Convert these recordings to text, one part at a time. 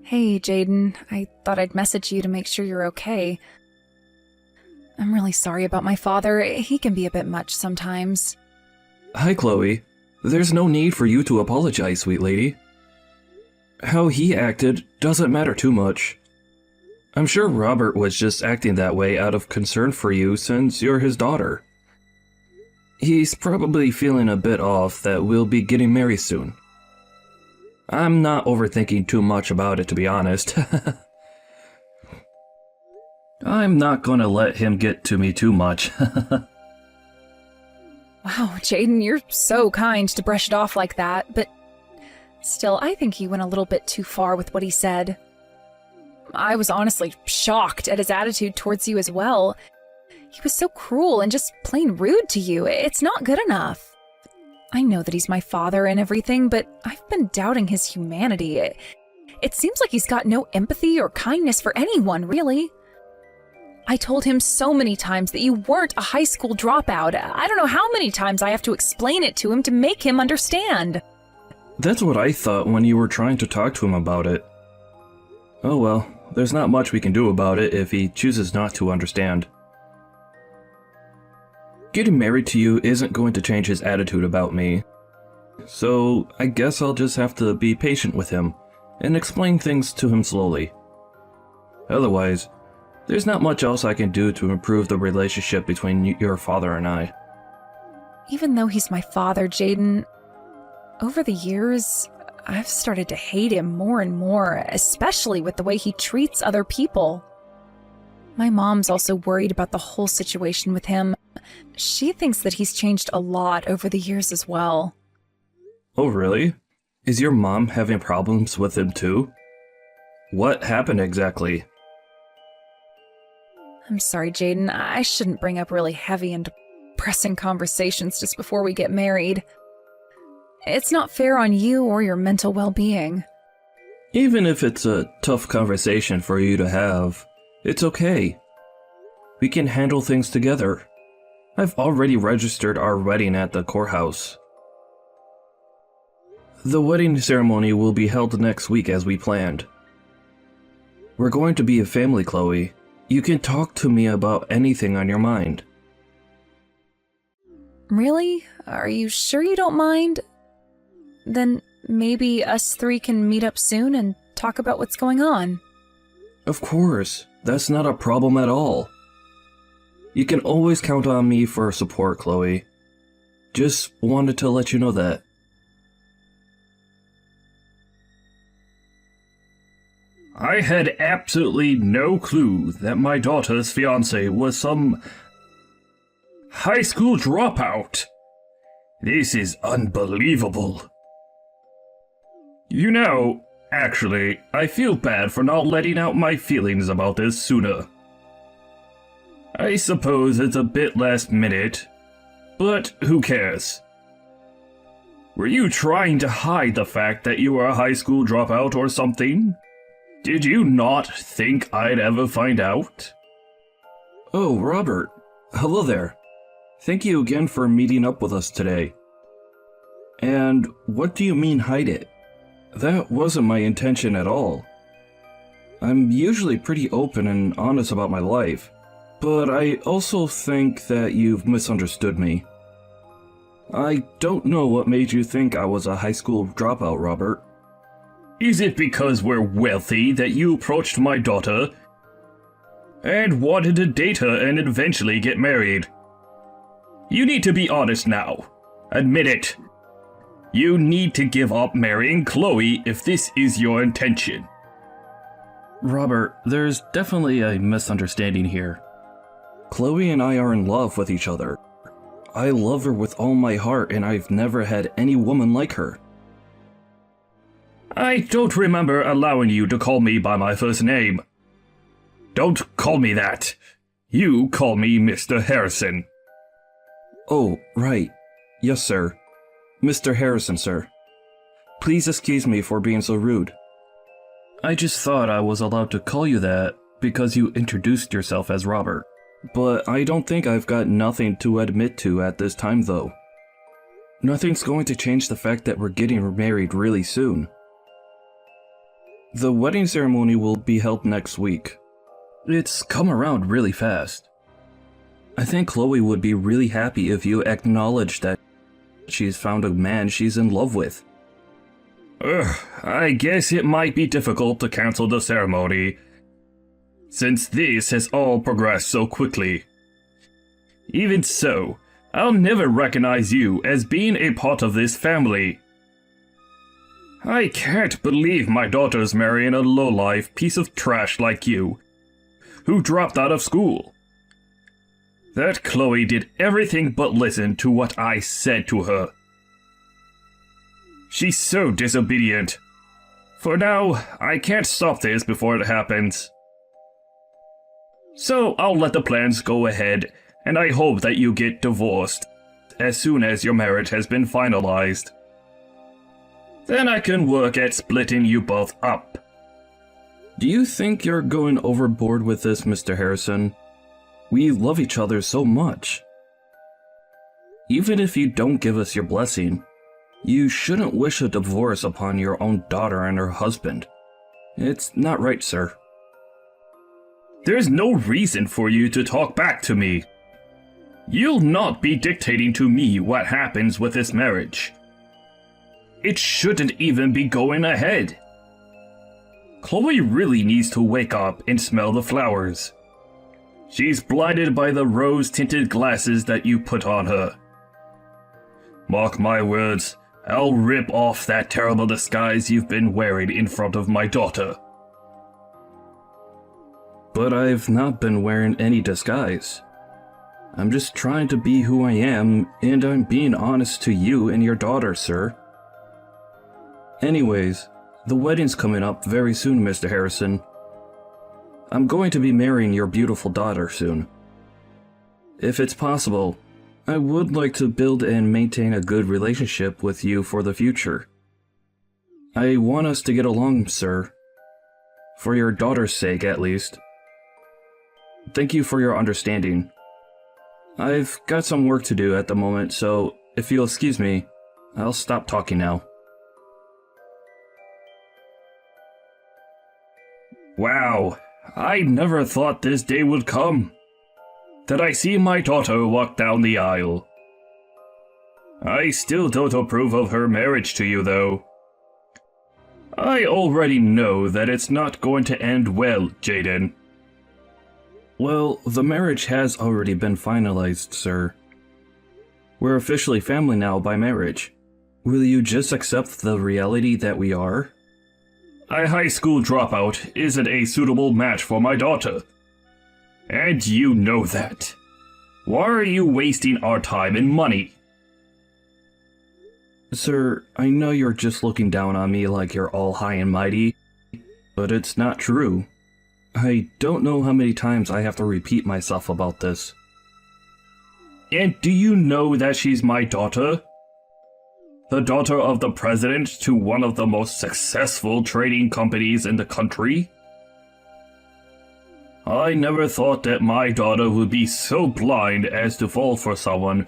Hey, Jaden. I thought I'd message you to make sure you're okay. I'm really sorry about my father. He can be a bit much sometimes. Hi, Chloe. There's no need for you to apologize, sweet lady. How he acted doesn't matter too much. I'm sure Robert was just acting that way out of concern for you since you're his daughter. He's probably feeling a bit off that we'll be getting married soon. I'm not overthinking too much about it, to be honest. I'm not gonna let him get to me too much. Wow, Jaden, you're so kind to brush it off like that, but still, I think he went a little bit too far with what he said. I was honestly shocked at his attitude towards you as well. He was so cruel and just plain rude to you. It's not good enough. I know that he's my father and everything, but I've been doubting his humanity. It seems like he's got no empathy or kindness for anyone, really. I told him so many times that you weren't a high school dropout. I don't know how many times I have to explain it to him to make him understand. That's what I thought when you were trying to talk to him about it. Oh well, there's not much we can do about it if he chooses not to understand. Getting married to you isn't going to change his attitude about me. So I guess I'll just have to be patient with him and explain things to him slowly. Otherwise, there's not much else I can do to improve the relationship between your father and I. Even though he's my father, Jaden, over the years, I've started to hate him more and more, especially with the way he treats other people. My mom's also worried about the whole situation with him. She thinks that he's changed a lot over the years as well. Oh, really? Is your mom having problems with him too? What happened exactly? I'm sorry, Jaden. I shouldn't bring up really heavy and depressing conversations just before we get married. It's not fair on you or your mental well-being. Even if it's a tough conversation for you to have, it's okay. We can handle things together. I've already registered our wedding at the courthouse. The wedding ceremony will be held next week as we planned. We're going to be a family, Chloe. You can talk to me about anything on your mind. Really? Are you sure you don't mind? Then maybe us three can meet up soon and talk about what's going on. Of course, that's not a problem at all. You can always count on me for support, Chloe. Just wanted to let you know that. I had absolutely no clue that my daughter's fiancé was some high school dropout. This is unbelievable. You know, actually, I feel bad for not letting out my feelings about this sooner. I suppose it's a bit last minute, but who cares? Were you trying to hide the fact that you were a high school dropout or something? Did you not think I'd ever find out? Oh, Robert. Hello there. Thank you again for meeting up with us today. And what do you mean hide it? That wasn't my intention at all. I'm usually pretty open and honest about my life, but I also think that you've misunderstood me. I don't know what made you think I was a high school dropout, Robert. Is it because we're wealthy that you approached my daughter and wanted to date her and eventually get married? You need to be honest now. Admit it. You need to give up marrying Chloe if this is your intention. Robert, there's definitely a misunderstanding here. Chloe and I are in love with each other. I love her with all my heart, and I've never had any woman like her. I don't remember allowing you to call me by my first name. Don't call me that. You call me Mr. Harrison. Oh, right. Yes, sir. Mr. Harrison, sir. Please excuse me for being so rude. I just thought I was allowed to call you that because you introduced yourself as Robert. But I don't think I've got nothing to admit to at this time, though. Nothing's going to change the fact that we're getting married really soon. The wedding ceremony will be held next week. It's come around really fast. I think Chloe would be really happy if you acknowledged that she's found a man she's in love with. I guess it might be difficult to cancel the ceremony, since this has all progressed so quickly. Even so, I'll never recognize you as being a part of this family. I can't believe my daughter's marrying a lowlife piece of trash like you, who dropped out of school. That Chloe did everything but listen to what I said to her. She's so disobedient. For now, I can't stop this before it happens. So I'll let the plans go ahead, and I hope that you get divorced as soon as your marriage has been finalized. Then I can work at splitting you both up. Do you think you're going overboard with this, Mr. Harrison? We love each other so much. Even if you don't give us your blessing, you shouldn't wish a divorce upon your own daughter and her husband. It's not right, sir. There's no reason for you to talk back to me. You'll not be dictating to me what happens with this marriage. It shouldn't even be going ahead. Chloe really needs to wake up and smell the flowers. She's blinded by the rose-tinted glasses that you put on her. Mark my words, I'll rip off that terrible disguise you've been wearing in front of my daughter. But I've not been wearing any disguise. I'm just trying to be who I am, and I'm being honest to you and your daughter, sir. Anyways, the wedding's coming up very soon, Mr. Harrison. I'm going to be marrying your beautiful daughter soon. If it's possible, I would like to build and maintain a good relationship with you for the future. I want us to get along, sir. For your daughter's sake, at least. Thank you for your understanding. I've got some work to do at the moment, so if you'll excuse me, I'll stop talking now. Wow, I never thought this day would come. That I see my daughter walk down the aisle. I still don't approve of her marriage to you, though. I already know that it's not going to end well, Jaden. Well, the marriage has already been finalized, sir. We're officially family now by marriage. Will you just accept the reality that we are? A high school dropout isn't a suitable match for my daughter. And you know that. Why are you wasting our time and money? Sir, I know you're just looking down on me like you're all high and mighty, but it's not true. I don't know how many times I have to repeat myself about this. And do you know that she's my daughter? The daughter of the president to one of the most successful trading companies in the country? I never thought that my daughter would be so blind as to fall for someone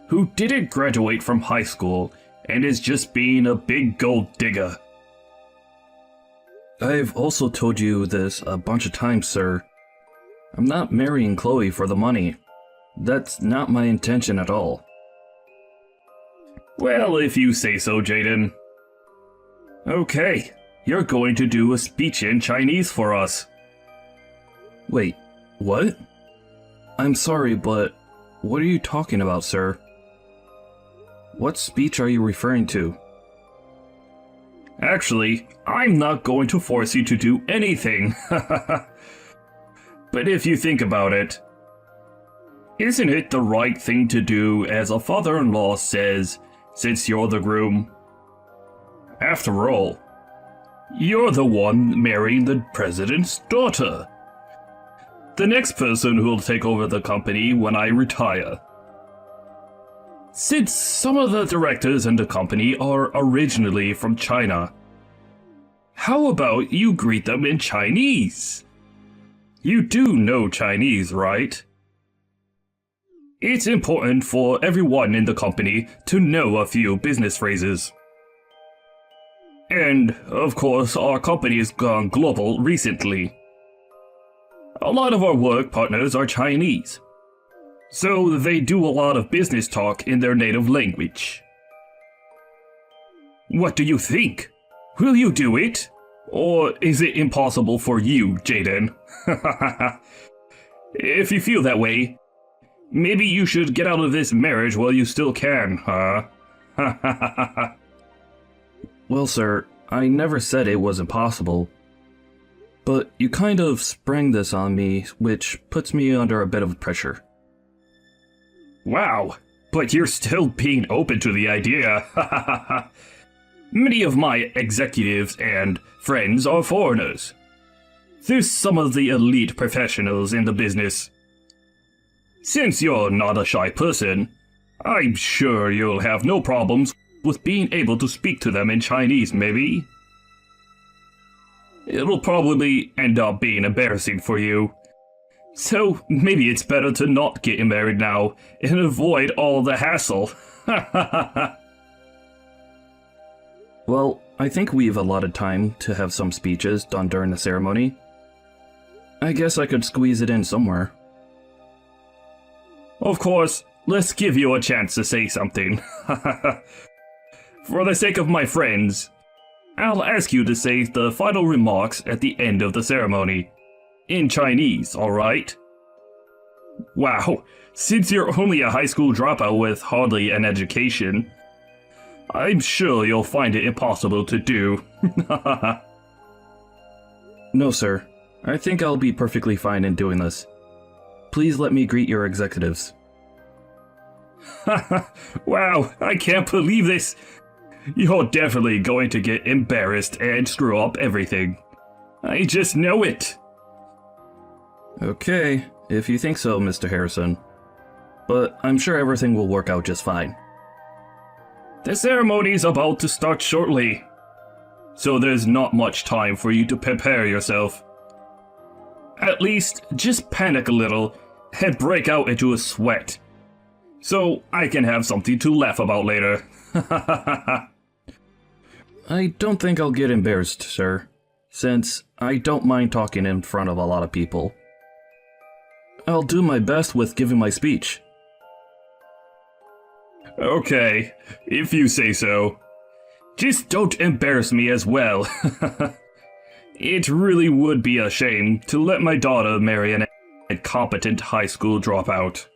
who didn't graduate from high school and is just being a big gold digger. I've also told you this a bunch of times, sir. I'm not marrying Chloe for the money. That's not my intention at all. Well, if you say so, Jaden. Okay, you're going to do a speech in Chinese for us. Wait, what? I'm sorry, but what are you talking about, sir? What speech are you referring to? Actually, I'm not going to force you to do anything. But if you think about it, isn't it the right thing to do as a father-in-law says, since you're the groom? After all, you're the one marrying the president's daughter. The next person who'll take over the company when I retire. Since some of the directors in the company are originally from China, how about you greet them in Chinese? You do know Chinese, right? It's important for everyone in the company to know a few business phrases. And, of course, our company has gone global recently. A lot of our work partners are Chinese, so they do a lot of business talk in their native language. What do you think? Will you do it? Or is it impossible for you, Jaden? If you feel that way, maybe you should get out of this marriage while you still can, huh? Well, sir, I never said it was impossible. But you kind of sprang this on me, which puts me under a bit of pressure. Wow, but you're still being open to the idea. Many of my executives and friends are foreigners. There's some of the elite professionals in the business. Since you're not a shy person, I'm sure you'll have no problems with being able to speak to them in Chinese, maybe? It'll probably end up being embarrassing for you. So maybe it's better to not get married now and avoid all the hassle. Well, I think we've allotted time to have some speeches done during the ceremony. I guess I could squeeze it in somewhere. Of course, let's give you a chance to say something. For the sake of my friends, I'll ask you to say the final remarks at the end of the ceremony. In Chinese, alright? Wow, since you're only a high school dropout with hardly an education, I'm sure you'll find it impossible to do. No, sir. I think I'll be perfectly fine in doing this. Please let me greet your executives. Wow, I can't believe this. You're definitely going to get embarrassed and screw up everything. I just know it. Okay, if you think so, Mr. Harrison. But I'm sure everything will work out just fine. The ceremony's about to start shortly, so there's not much time for you to prepare yourself. At least, just panic a little and break out into a sweat, so I can have something to laugh about later. I don't think I'll get embarrassed, sir, since I don't mind talking in front of a lot of people. I'll do my best with giving my speech. Okay, if you say so. Just don't embarrass me as well. It really would be a shame to let my daughter marry an incompetent high school dropout.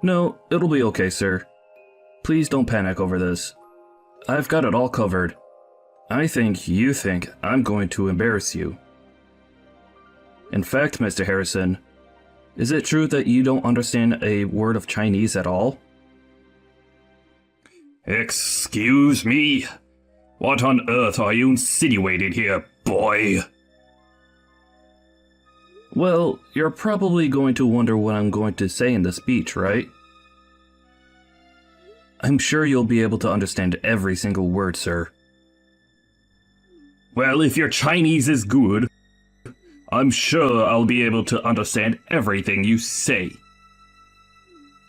No, it'll be okay, sir. Please don't panic over this. I've got it all covered. I think you think I'm going to embarrass you. In fact, Mr. Harrison, is it true that you don't understand a word of Chinese at all? Excuse me? What on earth are you insinuating here, boy? Well, you're probably going to wonder what I'm going to say in the speech, right? I'm sure you'll be able to understand every single word, sir. Well, if your Chinese is good, I'm sure I'll be able to understand everything you say.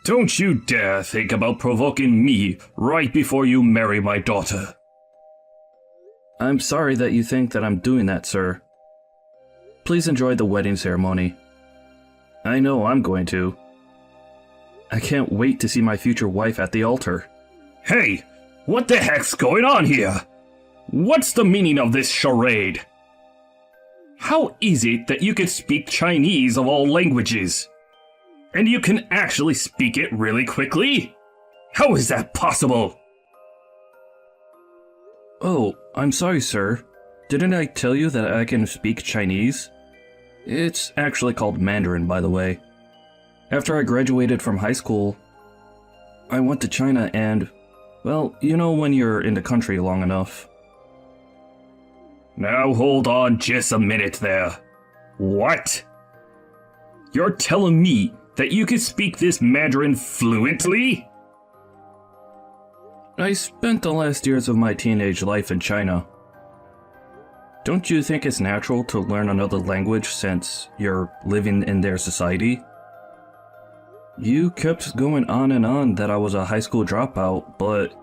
Don't you dare think about provoking me right before you marry my daughter. I'm sorry that you think that I'm doing that, sir. Please enjoy the wedding ceremony. I know I'm going to. I can't wait to see my future wife at the altar. Hey, what the heck's going on here? What's the meaning of this charade? How is it that you can speak Chinese of all languages? And you can actually speak it really quickly? How is that possible? Oh, I'm sorry, sir. Didn't I tell you that I can speak Chinese? It's actually called Mandarin, by the way. After I graduated from high school, I went to China and, well, you know when you're in the country long enough. Now hold on just a minute there. What? You're telling me that you can speak this Mandarin fluently? I spent the last years of my teenage life in China. Don't you think it's natural to learn another language since you're living in their society? You kept going on and on that I was a high school dropout, but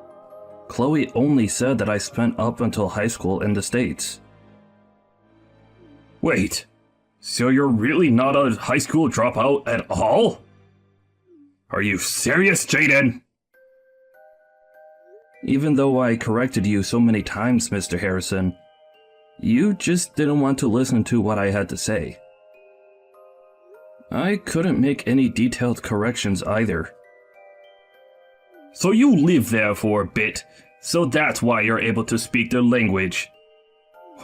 Chloe only said that I spent up until high school in the States. Wait, so you're really not a high school dropout at all? Are you serious, Jaden? Even though I corrected you so many times, Mr. Harrison, you just didn't want to listen to what I had to say. I couldn't make any detailed corrections either. So you live there for a bit, so that's why you're able to speak their language.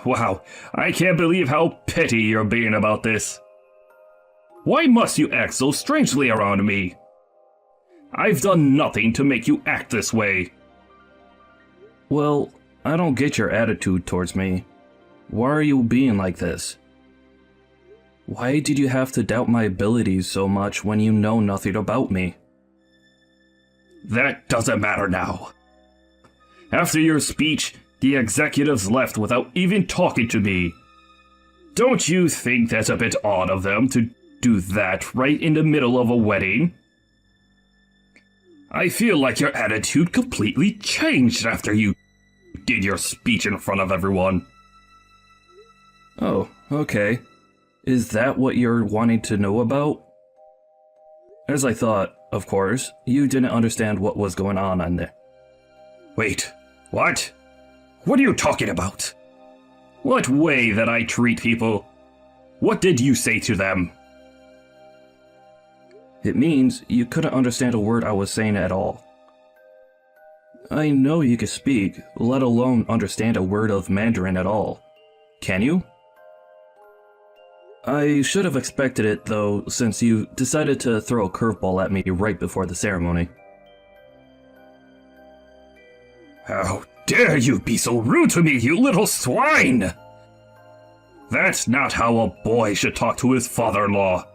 Wow, I can't believe how petty you're being about this. Why must you act so strangely around me? I've done nothing to make you act this way. Well, I don't get your attitude towards me. Why are you being like this? Why did you have to doubt my abilities so much when you know nothing about me? That doesn't matter now. After your speech, the executives left without even talking to me. Don't you think that's a bit odd of them to do that right in the middle of a wedding? I feel like your attitude completely changed after you did your speech in front of everyone. Oh, okay. Is that what you're wanting to know about? As I thought, of course, you didn't understand what was going on there. Wait, what? What are you talking about? What way that I treat people? What did you say to them? It means you couldn't understand a word I was saying at all. I know you can speak, let alone understand a word of Mandarin at all. Can you? I should have expected it, though, since you decided to throw a curveball at me right before the ceremony. How dare you be so rude to me, you little swine! That's not how a boy should talk to his father-in-law.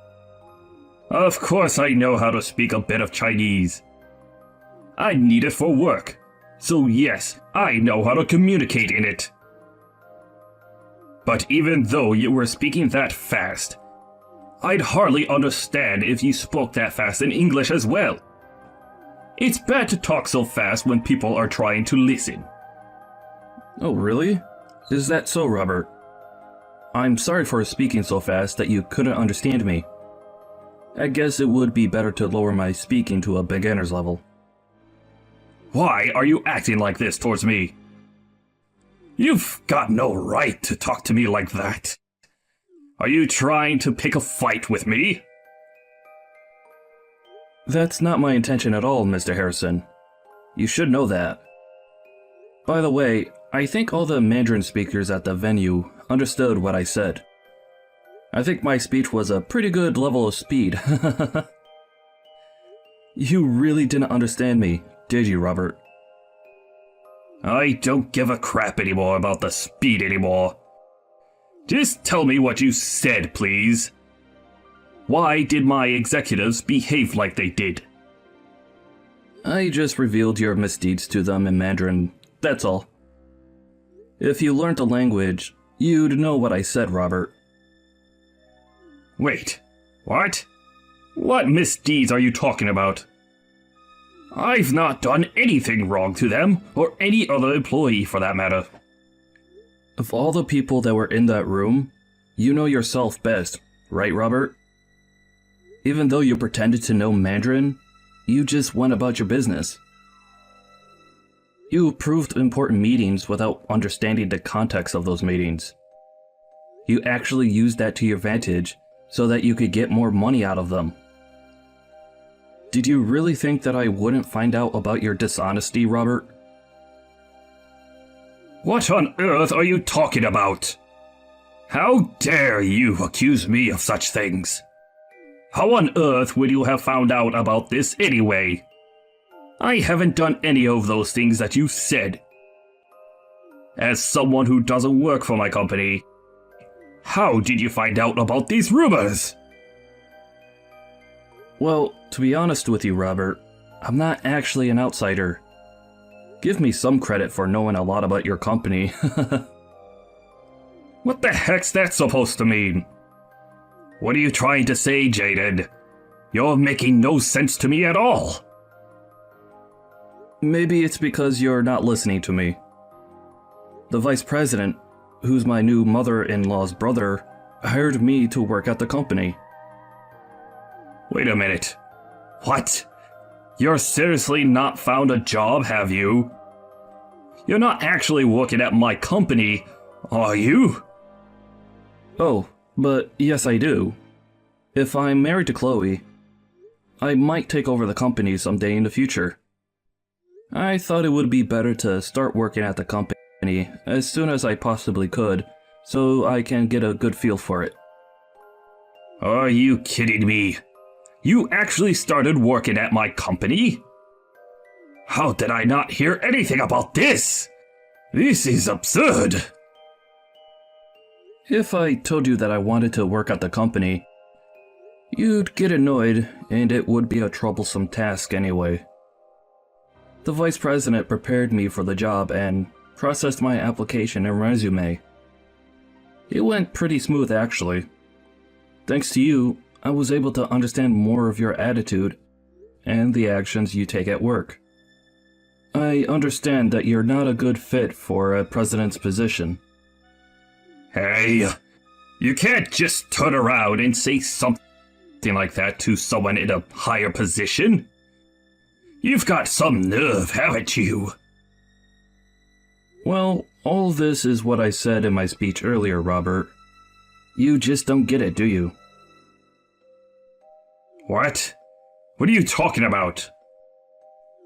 Of course I know how to speak a bit of Chinese. I need it for work, so yes, I know how to communicate in it. But even though you were speaking that fast, I'd hardly understand if you spoke that fast in English as well. It's bad to talk so fast when people are trying to listen. Oh, really? Is that so, Robert? I'm sorry for speaking so fast that you couldn't understand me. I guess it would be better to lower my speaking to a beginner's level. Why are you acting like this towards me? You've got no right to talk to me like that. Are you trying to pick a fight with me? That's not my intention at all, Mr. Harrison. You should know that. By the way, I think all the Mandarin speakers at the venue understood what I said. I think my speech was a pretty good level of speed. You really didn't understand me, did you, Robert? I don't give a crap anymore about the speed anymore. Just tell me what you said, please. Why did my executives behave like they did? I just revealed your misdeeds to them in Mandarin, that's all. If you learned the language, you'd know what I said, Robert. Wait, what? What misdeeds are you talking about? I've not done anything wrong to them, or any other employee for that matter. Of all the people that were in that room, you know yourself best, right, Robert? Even though you pretended to know Mandarin, you just went about your business. You approved important meetings without understanding the context of those meetings. You actually used that to your advantage so that you could get more money out of them. Did you really think that I wouldn't find out about your dishonesty, Robert? What on earth are you talking about? How dare you accuse me of such things? How on earth would you have found out about this anyway? I haven't done any of those things that you said. As someone who doesn't work for my company, how did you find out about these rumors? Well, to be honest with you, Robert, I'm not actually an outsider. Give me some credit for knowing a lot about your company. What the heck's that supposed to mean? What are you trying to say, Jaden? You're making no sense to me at all. Maybe it's because you're not listening to me. The vice president, who's my new mother-in-law's brother, hired me to work at the company. Wait a minute. What? You're seriously not found a job, have you? You're not actually working at my company, are you? Oh, but yes I do. If I'm married to Chloe, I might take over the company someday in the future. I thought it would be better to start working at the company as soon as I possibly could, so I can get a good feel for it. Are you kidding me? You actually started working at my company? How did I not hear anything about this? This is absurd. If I told you that I wanted to work at the company, you'd get annoyed and it would be a troublesome task anyway. The vice president prepared me for the job and processed my application and resume. It went pretty smooth actually. Thanks to you, I was able to understand more of your attitude and the actions you take at work. I understand that you're not a good fit for a president's position. Hey, you can't just turn around and say something like that to someone in a higher position. You've got some nerve, haven't you? Well, all this is what I said in my speech earlier, Robert. You just don't get it, do you? What? What are you talking about?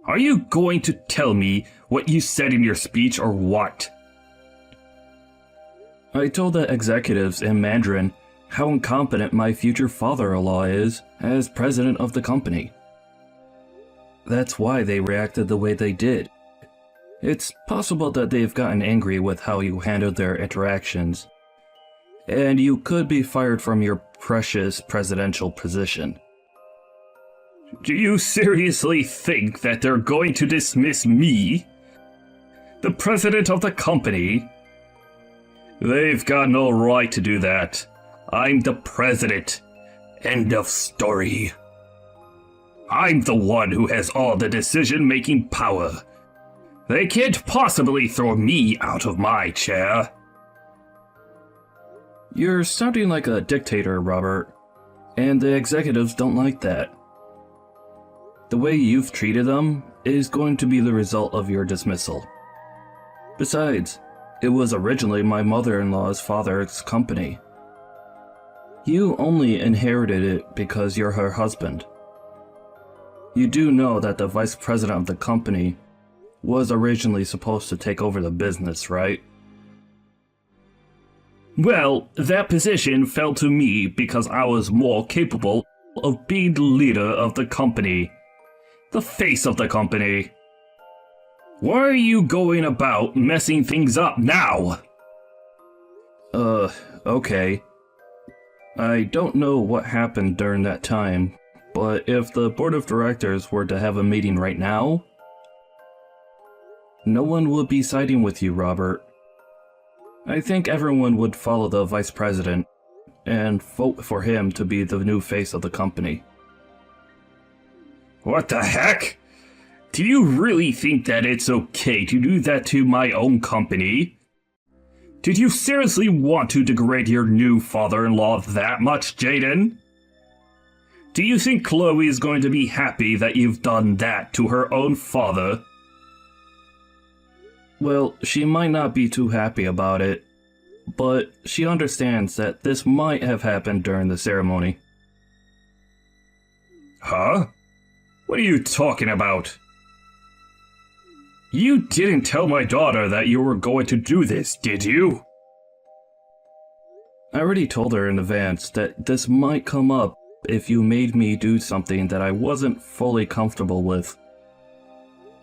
Are you going to tell me what you said in your speech or what? I told the executives in Mandarin how incompetent my future father-in-law is as president of the company. That's why they reacted the way they did. It's possible that they've gotten angry with how you handled their interactions, and you could be fired from your precious presidential position. Do you seriously think that they're going to dismiss me, the president of the company? They've got no right to do that. I'm the president. End of story. I'm the one who has all the decision-making power. They can't possibly throw me out of my chair. You're sounding like a dictator, Robert, and the executives don't like that. The way you've treated them is going to be the result of your dismissal. Besides, it was originally my mother-in-law's father's company. You only inherited it because you're her husband. You do know that the vice president of the company was originally supposed to take over the business, right? Well, that position fell to me because I was more capable of being the leader of the company. The face of the company. Why are you going about messing things up now? Okay. I don't know what happened during that time, but if the board of directors were to have a meeting right now, no one would be siding with you, Robert. I think everyone would follow the vice president and vote for him to be the new face of the company. What the heck? Do you really think that it's okay to do that to my own company? Did you seriously want to degrade your new father-in-law that much, Jaden? Do you think Chloe is going to be happy that you've done that to her own father? Well, she might not be too happy about it, but she understands that this might have happened during the ceremony. Huh? What are you talking about? You didn't tell my daughter that you were going to do this, did you? I already told her in advance that this might come up if you made me do something that I wasn't fully comfortable with.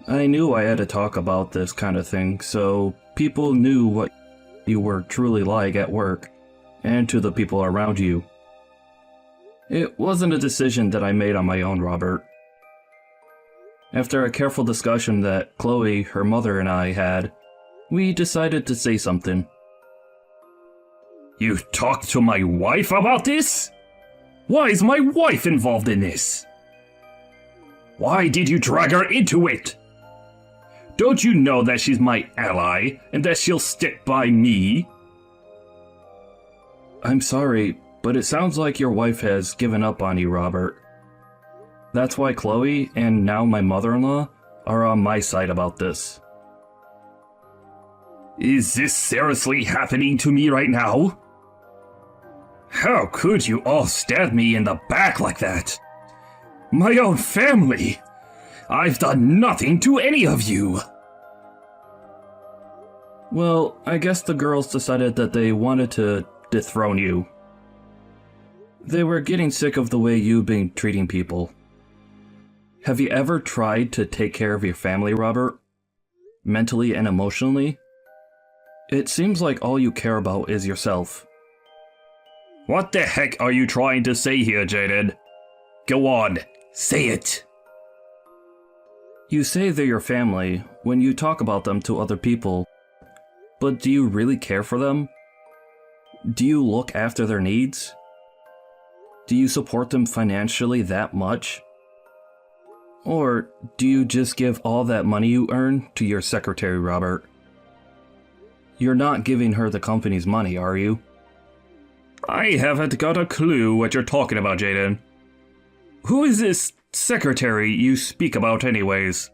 I knew I had to talk about this kind of thing, so people knew what you were truly like at work, and to the people around you. It wasn't a decision that I made on my own, Robert. After a careful discussion that Chloe, her mother, and I had, we decided to say something. You talked to my wife about this? Why is my wife involved in this? Why did you drag her into it? Don't you know that she's my ally, and that she'll stick by me? I'm sorry, but it sounds like your wife has given up on you, Robert. That's why Chloe, and now my mother-in-law, are on my side about this. Is this seriously happening to me right now? How could you all stab me in the back like that? My own family! I've done nothing to any of you! Well, I guess the girls decided that they wanted to dethrone you. They were getting sick of the way you've been treating people. Have you ever tried to take care of your family, Robert? Mentally and emotionally? It seems like all you care about is yourself. What the heck are you trying to say here, Jaden? Go on, say it! You say they're your family when you talk about them to other people, but do you really care for them? Do you look after their needs? Do you support them financially that much? Or do you just give all that money you earn to your secretary, Robert? You're not giving her the company's money, are you? I haven't got a clue what you're talking about, Jaden. Who is this secretary you speak about anyways?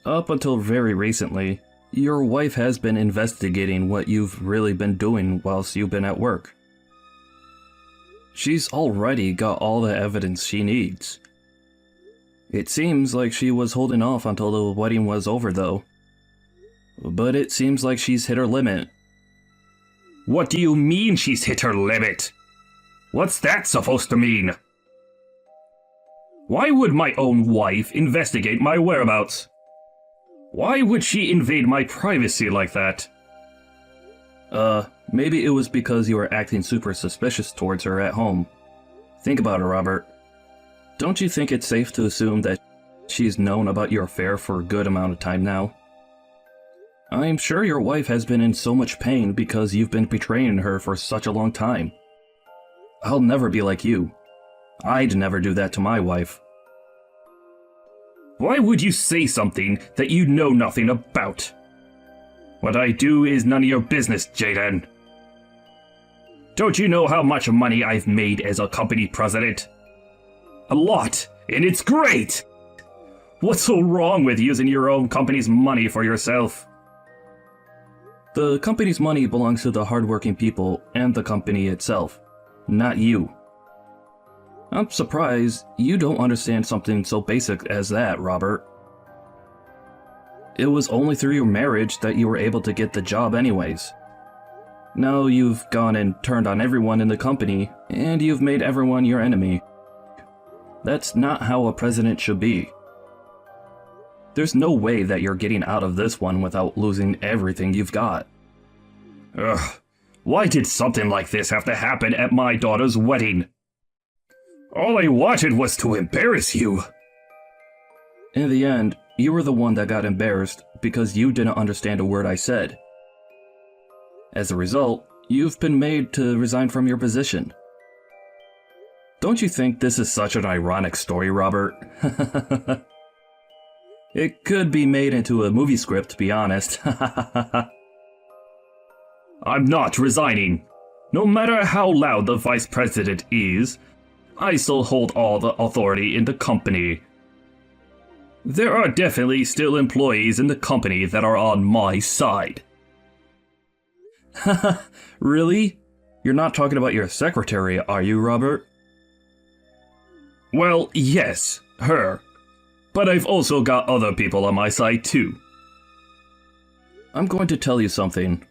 Up until very recently, your wife has been investigating what you've really been doing whilst you've been at work. She's already got all the evidence she needs. It seems like she was holding off until the wedding was over, though. But it seems like she's hit her limit. What do you mean she's hit her limit? What's that supposed to mean? Why would my own wife investigate my whereabouts? Why would she invade my privacy like that? Maybe it was because you were acting super suspicious towards her at home. Think about it, Robert. Don't you think it's safe to assume that she's known about your affair for a good amount of time now? I'm sure your wife has been in so much pain because you've been betraying her for such a long time. I'll never be like you. I'd never do that to my wife. Why would you say something that you know nothing about? What I do is none of your business, Jaden. Don't you know how much money I've made as a company president? A lot, and it's great! What's so wrong with using your own company's money for yourself? The company's money belongs to the hardworking people and the company itself, not you. I'm surprised you don't understand something so basic as that, Robert. It was only through your marriage that you were able to get the job anyways. Now you've gone and turned on everyone in the company, and you've made everyone your enemy. That's not how a president should be. There's no way that you're getting out of this one without losing everything you've got. Ugh, why did something like this have to happen at my daughter's wedding? All I wanted was to embarrass you. In the end, you were the one that got embarrassed because you didn't understand a word I said. As a result, you've been made to resign from your position. Don't you think this is such an ironic story, Robert? It could be made into a movie script, to be honest. I'm not resigning. No matter how loud the vice president is, I still hold all the authority in the company. There are definitely still employees in the company that are on my side. Really? You're not talking about your secretary, are you, Robert? Well, yes, her. But I've also got other people on my side too. I'm going to tell you something.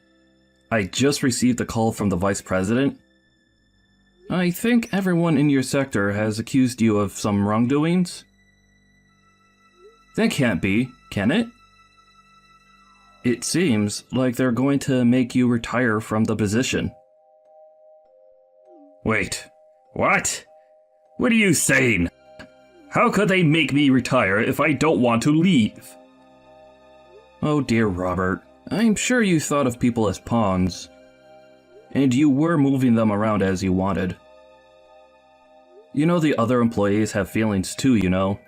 I just received a call from the vice president. I think everyone in your sector has accused you of some wrongdoings. That can't be, can it? It seems like they're going to make you retire from the position. Wait, what? What are you saying? How could they make me retire if I don't want to leave? Oh dear, Robert. I'm sure you thought of people as pawns. And you were moving them around as you wanted. You know the other employees have feelings too, you know.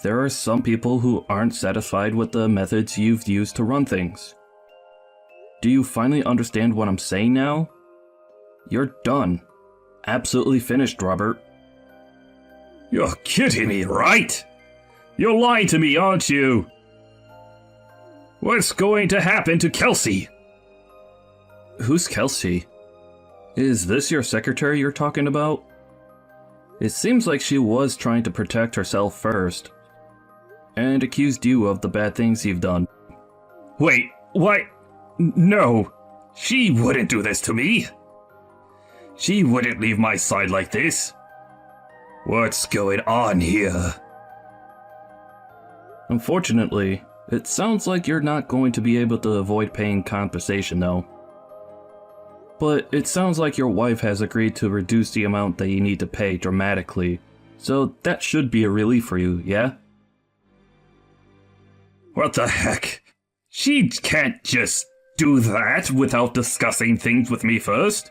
There are some people who aren't satisfied with the methods you've used to run things. Do you finally understand what I'm saying now? You're done. Absolutely finished, Robert. You're kidding me, right? You're lying to me, aren't you? What's going to happen to Kelsey? Who's Kelsey? Is this your secretary you're talking about? It seems like she was trying to protect herself first, and accused you of the bad things you've done. Wait, what? No, she wouldn't do this to me. She wouldn't leave my side like this. What's going on here? Unfortunately, it sounds like you're not going to be able to avoid paying compensation though. But it sounds like your wife has agreed to reduce the amount that you need to pay dramatically, so that should be a relief for you, yeah? What the heck? She can't just do that without discussing things with me first.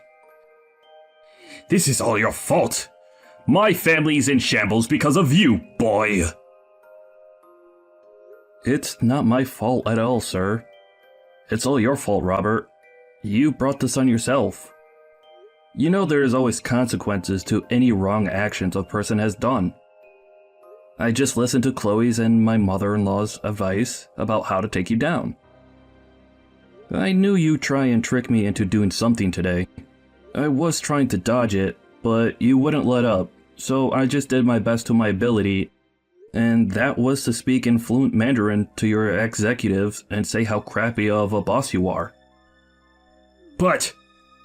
This is all your fault. My family's in shambles because of you, boy. It's not my fault at all, sir. It's all your fault, Robert. You brought this on yourself. You know there is always consequences to any wrong actions a person has done. I just listened to Chloe's and my mother-in-law's advice about how to take you down. I knew you'd try and trick me into doing something today. I was trying to dodge it, but you wouldn't let up, so I just did my best to my ability, and that was to speak in fluent Mandarin to your executives and say how crappy of a boss you are. But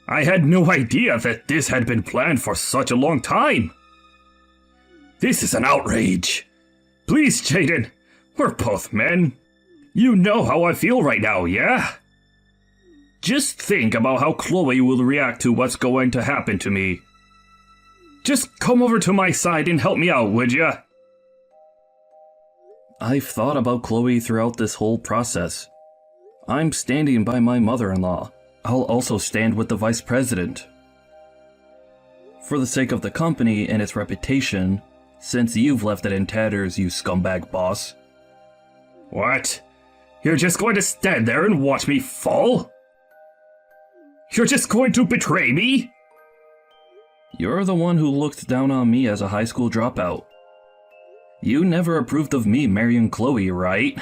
I had no idea that this had been planned for such a long time. This is an outrage. Please, Jaden, we're both men. You know how I feel right now, yeah? Just think about how Chloe will react to what's going to happen to me. Just come over to my side and help me out, would ya? I've thought about Chloe throughout this whole process. I'm standing by my mother-in-law. I'll also stand with the vice president. For the sake of the company and its reputation, since you've left it in tatters, you scumbag boss. What? You're just going to stand there and watch me fall? You're just going to betray me? You're the one who looked down on me as a high school dropout. You never approved of me marrying Chloe, right?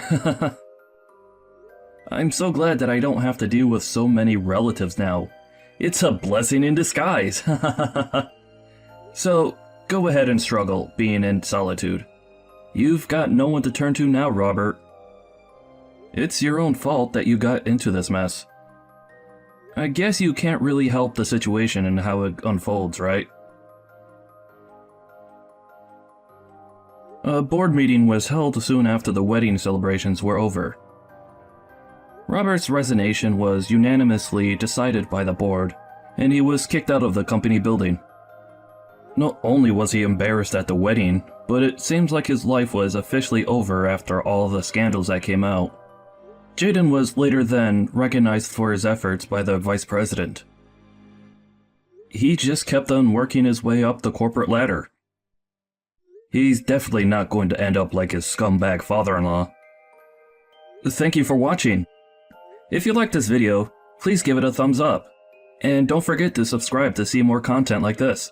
I'm so glad that I don't have to deal with so many relatives now. It's a blessing in disguise. So, go ahead and struggle, being in solitude. You've got no one to turn to now, Robert. It's your own fault that you got into this mess. I guess you can't really help the situation and how it unfolds, right? A board meeting was held soon after the wedding celebrations were over. Robert's resignation was unanimously decided by the board, and he was kicked out of the company building. Not only was he embarrassed at the wedding, but it seems like his life was officially over after all the scandals that came out. Jaden was later then recognized for his efforts by the vice president. He just kept on working his way up the corporate ladder. He's definitely not going to end up like his scumbag father-in-law. Thank you for watching. If you liked this video, please give it a thumbs up. And don't forget to subscribe to see more content like this.